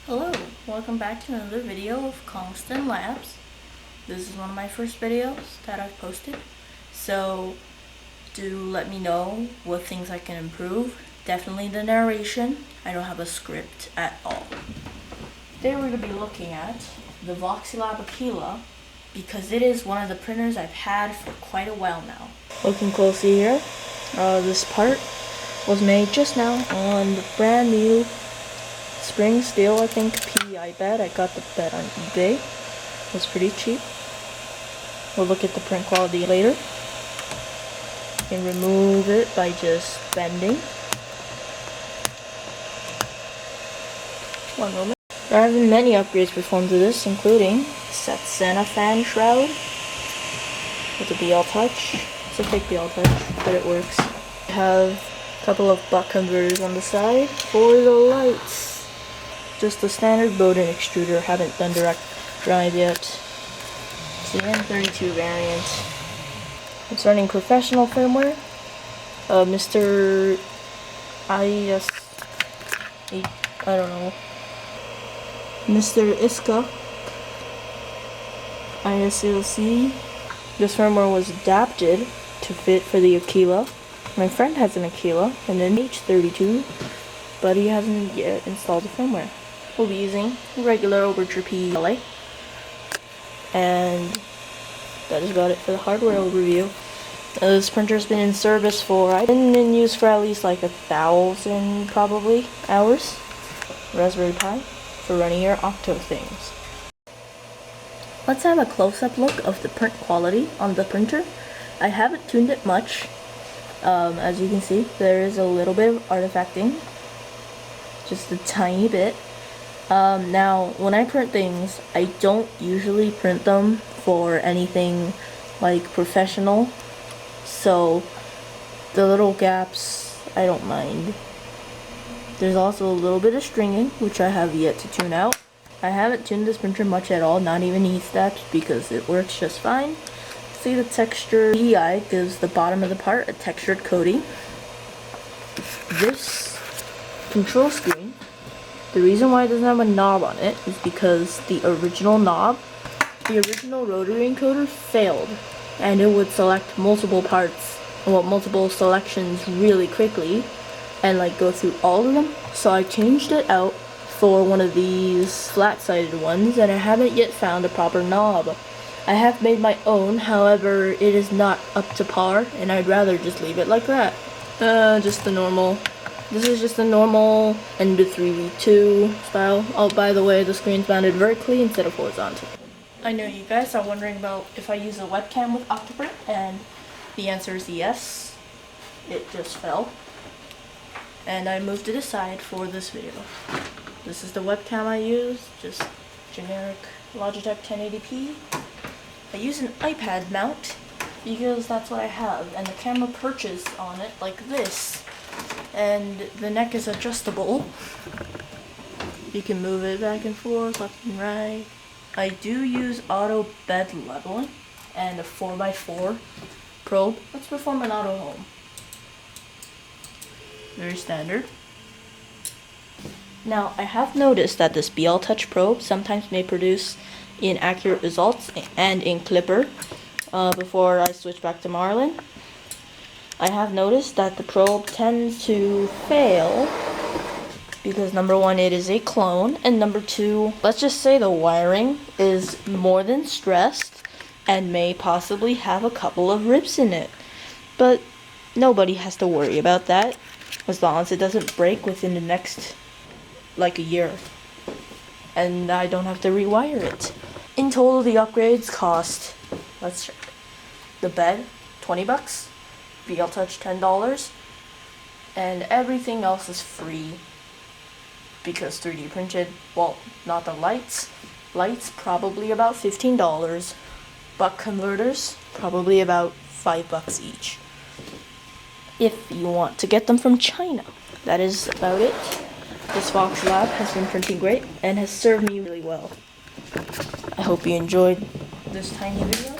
Hello, welcome back to another video of Constant Labs. This is one of my first videos that I've posted, so do let me know what things I can improve. Definitely the narration. I don't have a script at all. Today we're going to be looking at the Voxelab Aquila because it is one of the printers I've had for quite a while now. Looking closely here, this part was made just now on the brand new spring steel, I think, PEI bed. I got the bed on eBay. It was pretty cheap. We'll look at the print quality later. You can remove it by just bending. One moment. There have been many upgrades performed to this, including Setsena fan shroud with a BL touch. It's a fake BL touch, but it works. We have a couple of buck converters on the side for the lights. Just the standard Bowden extruder, haven't done direct drive yet. It's the N32 variant. It's running professional firmware. Mr. I don't know. Mr. Iska ISLC. This firmware was adapted to fit for the Aquila. My friend has an Aquila and an H32, but he hasn't yet installed the firmware. We'll be using regular Overture PLA, and that is about it for the hardware overview. This printer's been in service for, I've been in use for at least like 1,000 probably hours. Raspberry Pi for running your Octo things. Let's have a close-up look of the print quality on the printer. I haven't tuned it much. As you can see, there is a little bit of artifacting, just a tiny bit. Now, when I print things, I don't usually print them for anything like professional, so the little gaps, I don't mind. There's also a little bit of stringing, which I have yet to tune out. I haven't tuned this printer much at all, not even E-steps, because it works just fine. See, the texture PEI gives the bottom of the part a textured coating. This control screen, the reason why it doesn't have a knob on it is because the original knob, the original rotary encoder failed, and it would select multiple parts, multiple selections really quickly, and like go through all of them. So I changed it out for one of these flat-sided ones, and I haven't yet found a proper knob. I have made my own, however, it is not up to par, and I'd rather just leave it like that. Just the normal. This is just a normal Ender 3v2 style. Oh, by the way, the screen's mounted vertically instead of horizontal. I know you guys are wondering about if I use a webcam with Octoprint, and the answer is yes. It just fell, and I moved it aside for this video. This is the webcam I use, just generic Logitech 1080p. I use an iPad mount because that's what I have, and the camera perches on it like this. And the neck is adjustable. You can move it back and forth, left and right. I do use auto bed leveling and a 4x4 probe. Let's perform an auto home. Very standard. Now, I have noticed that this BL Touch probe sometimes may produce inaccurate results and in Clipper. Before I switch back to Marlin, I have noticed that the probe tends to fail because number one, it is a clone, and number two, let's just say the wiring is more than stressed and may possibly have a couple of rips in it. But nobody has to worry about that as long as it doesn't break within the next like a year, and I don't have to rewire it. In total, the upgrades cost, let's check, the bed, 20 bucks. BL Touch $10, and everything else is free because 3D printed. Well, not the lights. Lights probably about $15. Buck converters probably about $5 each. If you want to get them from China, that is about it. This Voxelab has been printing great and has served me really well. I hope you enjoyed this tiny video.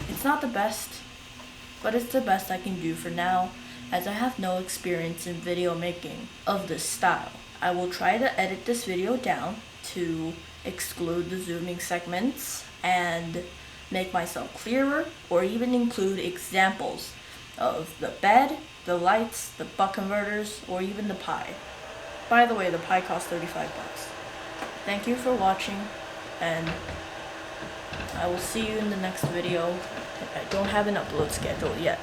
It's not the best, but it's the best I can do for now, as I have no experience in video making of this style. I will try to edit this video down to exclude the zooming segments and make myself clearer, or even include examples of the bed, the lights, the buck converters, or even the pie. By the way, the pie cost 35 bucks. Thank you for watching, and I will see you in the next video. I don't have an upload schedule yet.